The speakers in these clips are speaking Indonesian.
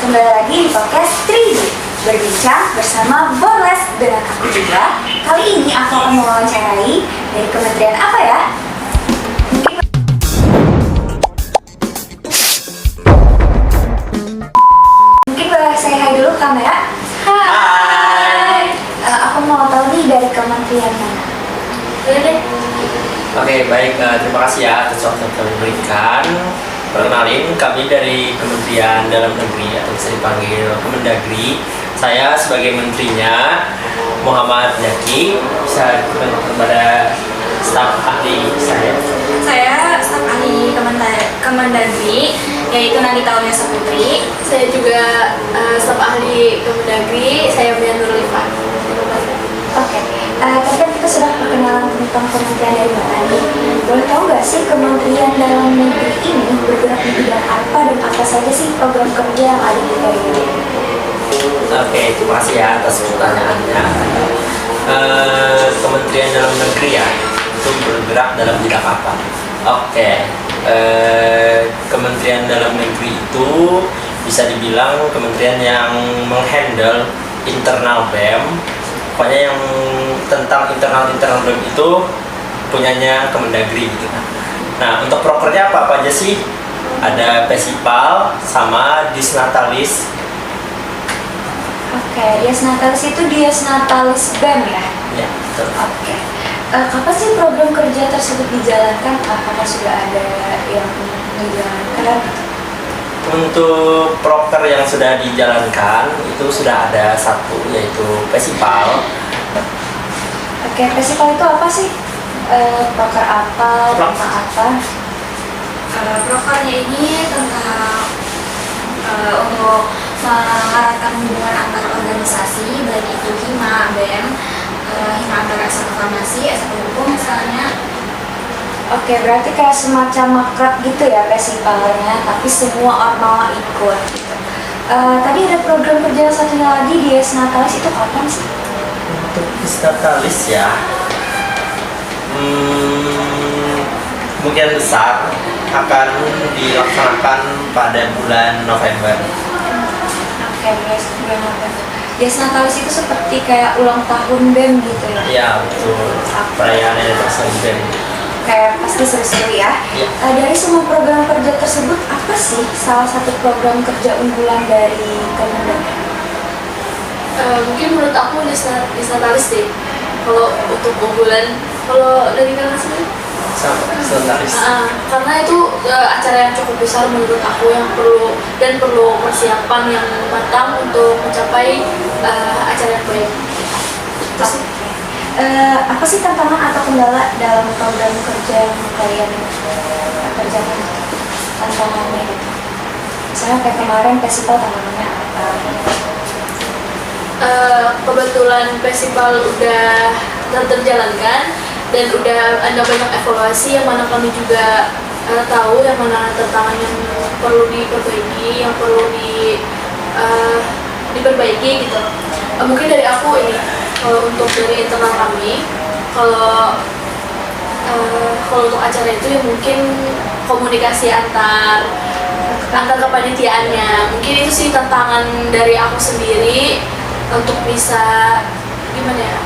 Kembali lagi di podcast Tri berbincang bersama Borles dengan aku juga. Kali ini aku akan mewawancarai dari kementerian apa ya? Mungkin boleh saya hai dulu kamera. Hai. Aku mau tahu nih dari kementerian mana? Boleh deh. Oke, baik. Terima kasih ya atas waktu yang kami berikan. Perkenalin, kami dari Kementerian Dalam Negeri atau bisa dipanggil Kemendagri. Saya sebagai menterinya Muhammad Zaki. Bisa kepada staf ahli saya. Saya staf ahli Kemendagri, yaitu Nagita Unyasa Putri. Saya juga staf ahli Kemendagri, saya Bian Nurul Ifan. Oke, tadi kan kita sudah perkenalan tentang kementerian dari mana nih. Boleh tahu nggak sih Kementerian Dalam Negeri ini bergerak di bidang apa dan apa saja sih program kerja yang ada di KID? Oke, terima kasih ya atas pertanyaannya. Kementerian Dalam Negeri ya, itu bergerak dalam bidang apa? Oke, Kementerian Dalam Negeri itu bisa dibilang kementerian yang menghandle internal BEM. Pokoknya yang tentang internal BEM itu punyanya Kemendagri gitu. Nah, untuk prokernya apa aja sih? Ada Pesipal sama Disnatalis. Oke, Disnatalis itu Disnatalis BEM ya? Ya, betul. Oke. Kapan sih program kerja tersebut dijalankan? Apakah sudah ada yang dijalankan? Untuk proker yang sudah dijalankan itu sudah ada satu, yaitu Pesipal. Oke, Pesipal itu apa sih? Proker apa? Tentang apa? Prokernya ini tentang untuk mengeratkan hubungan antar organisasi, baik itu HIMA, BEM, HIMA antara S1 Farmasi, S1 Hukum misalnya. Oke, berarti kayak semacam makrab gitu ya Pesipalnya, tapi semua ormawa ikut gitu. Tadi ada program kerja satunya lagi di Disnatalis, itu kapan sih? Untuk Disnatalis ya, kemungkinan besar akan dilaksanakan pada bulan November. Oke, guys, bulan November. Disnatalis itu seperti kayak ulang tahun BEM gitu ya? Ya, betul. Perayaan anniversary BEM. Kayak pasti seru-seru ya. Ya. Dari semua program kerja tersebut, apa sih salah satu program kerja unggulan dari Kemendagri? Mungkin menurut aku Disnatalis deh. Kalau untuk unggulan, kalau dari kalian sendiri? Sama Disnatalis. Karena itu acara yang cukup besar menurut aku yang perlu persiapan yang matang untuk mencapai acara yang baik. Terus Apa sih tantangan atau kendala dalam program kerja yang kalian kerjakan? Tantangannya gitu. Misalnya kayak kemarin festival tantangannya apa? Kebetulan festival udah terjalankan dan udah ada banyak evaluasi yang mana kami juga tahu yang mana tantangan yang perlu diperbaiki, yang perlu diperbaiki gitu. Mungkin dari aku ini, kalau untuk dari internal kami, kalau untuk acara itu ya mungkin komunikasi antar kepanitiaannya, mungkin itu sih tantangan dari aku sendiri untuk bisa gimana ya,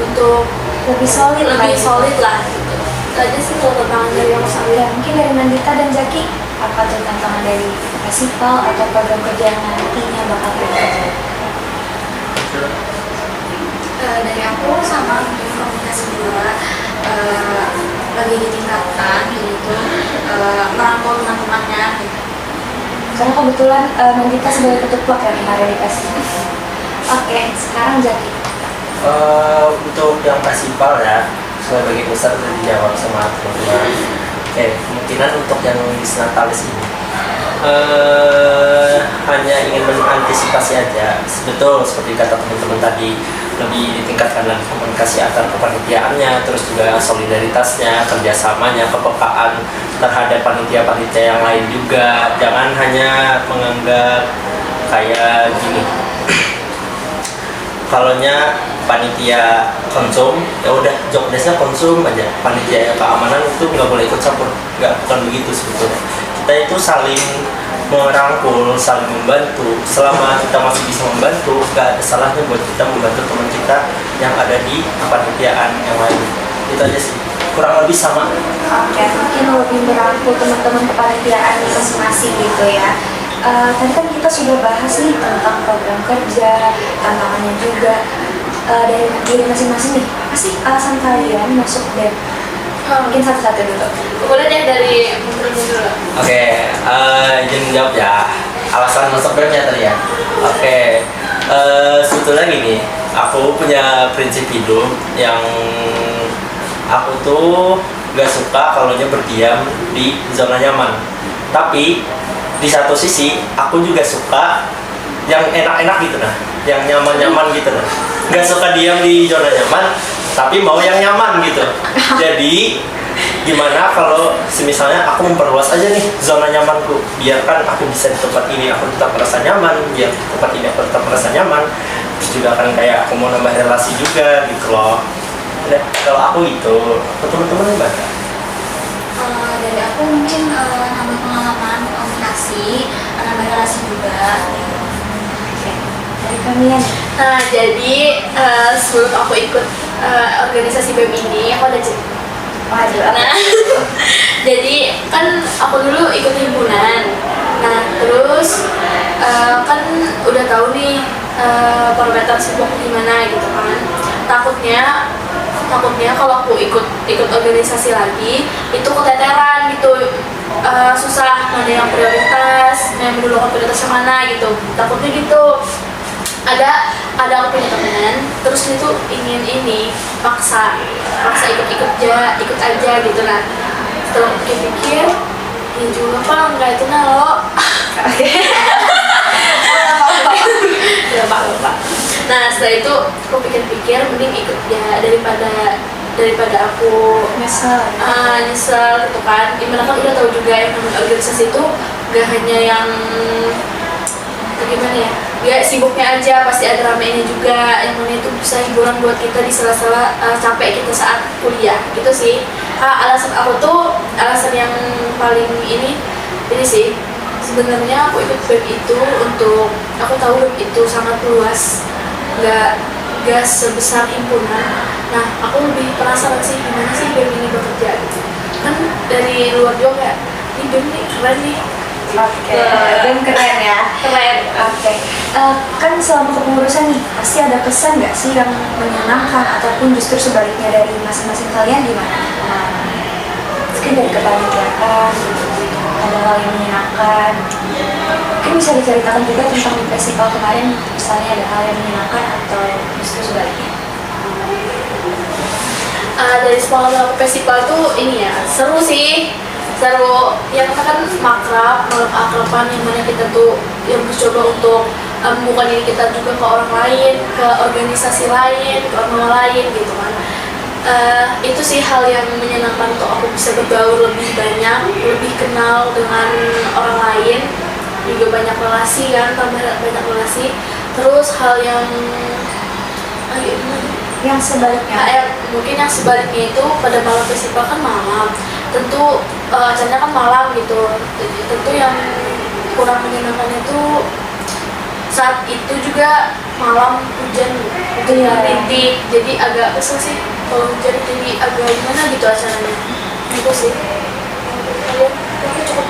untuk Lebih solid lah gitu. Itu aja sih kalau tantangan dari aku sendiri. Ya, mungkin dari Nandita dan Zaki, apa tuh tantangan dari festival atau program kerja yang nantinya bakal terjadi? Dari aku sama mungkin komunikasi juga lagi ditingkatkan gitu, merangkul teman-temannya gitu. Karena kebetulan Nandita sebagai ketua ya kemarin di festival. Oke, sekarang Zaki. Untuk yang Pesipal ya, sebagai besar sudah dijawab sama teman-teman. Oke, kemungkinan untuk yang Disnatalis ini hanya ingin mengantisipasi aja. Betul seperti kata teman-teman tadi, lebih ditingkatkan lagi komunikasi antar kepanitiaannya, terus juga solidaritasnya, kerjasamanya, kepekaan terhadap panitia-panitia yang lain juga. Jangan hanya menganggap kayak gini, kalonya panitia konsum ya udah jobdesknya konsum aja, panitia keamanan itu nggak boleh ikut campur, bukan begitu sebetulnya. Kita itu saling merangkul, saling membantu. Selama kita masih bisa membantu, gak ada salahnya buat kita membantu teman kita yang ada di kepanitiaan yang lain. Itu aja sih, kurang lebih sama. Oke, mungkin lebih merangkul teman-teman kepanitiaan masing-masing gitu ya. Tadi kan kita sudah bahas nih tentang program kerja, tantangannya juga. Dari diri masing-masing nih, apa sih alasan kalian masuk BEM? Mungkin satu-satu dulu. Boleh deh dari menurut dulu. Oke, izin jawab ya. Alasan masuk BEM-nya tadi ya. Oke, sebetulnya gini, aku punya prinsip hidup yang aku tuh gak suka kalau berdiam di zona nyaman. Tapi di satu sisi aku juga suka yang enak-enak gitu nah, yang nyaman-nyaman gitu nah. Gak suka diam di zona nyaman, tapi mau yang nyaman gitu. Jadi gimana kalau misalnya aku memperluas aja nih zona nyamanku, biarkan aku bisa di tempat ini aku tetap merasa nyaman, biar di tempat ini aku tetap merasa nyaman. Terus juga kan kayak aku mau nambah relasi juga gitu loh. Nah, kalau aku gitu, teman-teman gimana? Dari aku mungkin nambah pengalaman, komunikasi, nambah relasi juga. Dari kalian? Nah, jadi sebelum aku ikut organisasi BEM ini, aku ada cerita. Waduh, apa? Nah, jadi kan aku dulu ikut himpunan. Nah, terus kan udah tahu nih parameter sibuk gimana gitu kan. Takutnya kalau aku ikut organisasi lagi itu keteteran gitu. Susah mana yang prioritas, yang mendulukan prioritas yang mana gitu. Takutnya gitu. Ada aku punya teman, terus dia tuh ingin paksa ikut aja gitu. Nah, setelah pikir-pikir ya juga pak nggak itu nalo. Oke. Ya pak. Nah, setelah itu aku pikir-pikir mending ikut ya daripada aku Nyesel. nyesel gitu kan. Dimana kan udah tahu juga yang namanya organisasi itu gak hanya yang gimana ya sibuknya aja, pasti ada ramenya juga, yang mana itu bisa hiburan buat kita di sela-sela capek kita saat kuliah gitu sih. Alasan aku tuh, alasan yang paling ini sih, sebenarnya aku ikut BEM itu untuk aku tahu BEM itu sangat luas, gak sebesar himpunan. Nah, aku lebih penasaran sih gimana sih BEM ini bekerja gitu. Kan dari luar juga kayak ini BEM nih keren nih. Oke, BEM keren ya. Keren. Oke, kan selama kepengurusan nih pasti ada pesan nggak sih yang menyenangkan ataupun justru sebaliknya dari masing-masing kalian gimana? Mungkin dari kepanitiaan, ada hal yang menyenangkan. Mungkin bisa diceritakan juga tentang di festival kemarin, misalnya ada hal yang menyenangkan atau justru sebaliknya. Dari sekolah festival tuh ini ya seru sih. Seru, yang kita kan makrab, akraban yang mana kita tuh yang mencoba untuk membuka diri kita juga ke orang lain, ke organisasi lain, ke orang lain gitu kan. Itu sih hal yang menyenangkan untuk aku bisa bergaul lebih banyak, lebih kenal dengan orang lain, juga banyak relasi kan, tambah banyak relasi. Terus hal yang sebaliknya? Mungkin yang sebaliknya itu pada malam festival kan malam, tentu acaranya kan malam gitu. Tentu yang kurang menyenangkan itu saat itu juga malam hujan rintik, jadi agak kesel sih kalau hujan jadi agak gimana gitu acaranya. Itu sih. Aku cukup.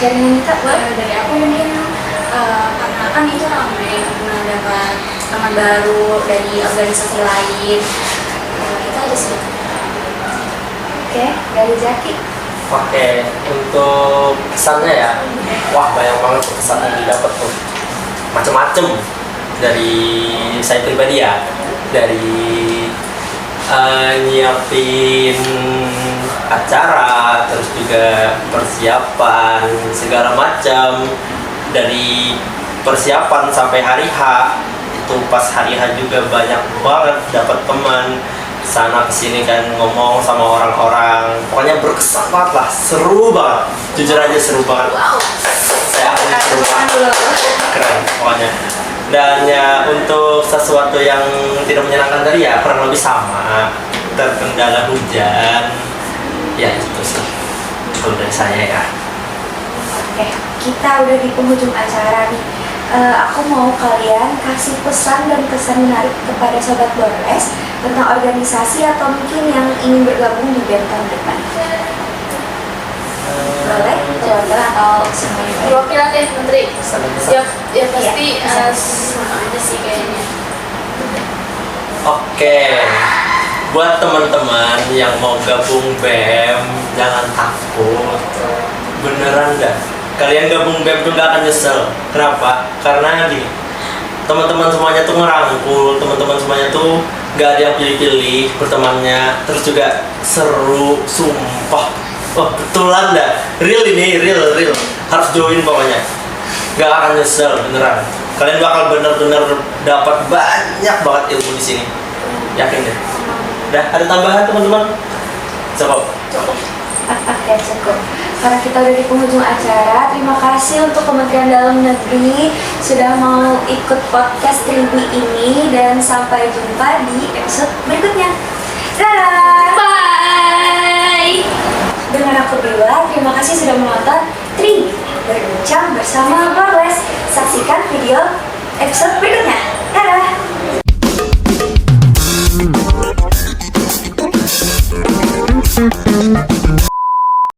Dari kita, Dari aku mungkin karena kan itu ramai, dapat teman baru dari organisasi lain. Itu aja sih. oke, dari Zaki. Oke, untuk kesannya ya, wah banyak banget tuh kesan yang didapat tuh, macem-macem dari saya pribadi ya, dari nyiapin acara, terus juga persiapan segala macam, dari persiapan sampai hari H. Itu pas hari H juga banyak banget dapat teman sana kesini kan, ngomong sama orang-orang, pokoknya berkesan banget lah, seru banget, jujur aja seru banget. Wow. Saya akui seru banget, keren pokoknya. Dan ya untuk sesuatu yang tidak menyenangkan tadi ya kurang lebih sama, terkendala hujan, ya itu sih kalau dari saya ya. Oke, kita udah di penghujung acara nih. Aku mau kalian kasih pesan dan kesan menarik kepada Sobat Borles tentang organisasi atau mungkin yang ingin bergabung di BEM tahun depan. Boleh? Perwakilan atau semuanya? Perwakilan deh Menteri. Pesan-pesan. Ya pasti Iya, sama aja sih kayaknya. Oke, buat teman-teman yang mau gabung BEM, jangan takut. Beneran dah, kalian gabung BEM tuh gak akan nyesel. Kenapa? Karena gini, teman-teman semuanya tuh ngerangkul, teman-teman semuanya tuh gak ada yang pilih-pilih bertemannya, terus juga seru, sumpah. Oh, betulan dah, real ini, real. Harus join pokoknya. Gak akan nyesel, beneran. Kalian bakal bener-bener dapat banyak banget ilmu di sini. Yakin deh. Dah, ada tambahan teman-teman? Cukup. Oke, cukup. Karena kita udah di penghujung acara, terima kasih untuk Kementerian Dalam Negeri sudah mau ikut podcast Tribi ini dan sampai jumpa di episode berikutnya. Dadah! Bye. Dengan aku Bila, terima kasih sudah menonton Tribi berbincang bersama Borles. Saksikan video episode berikutnya. Dadah!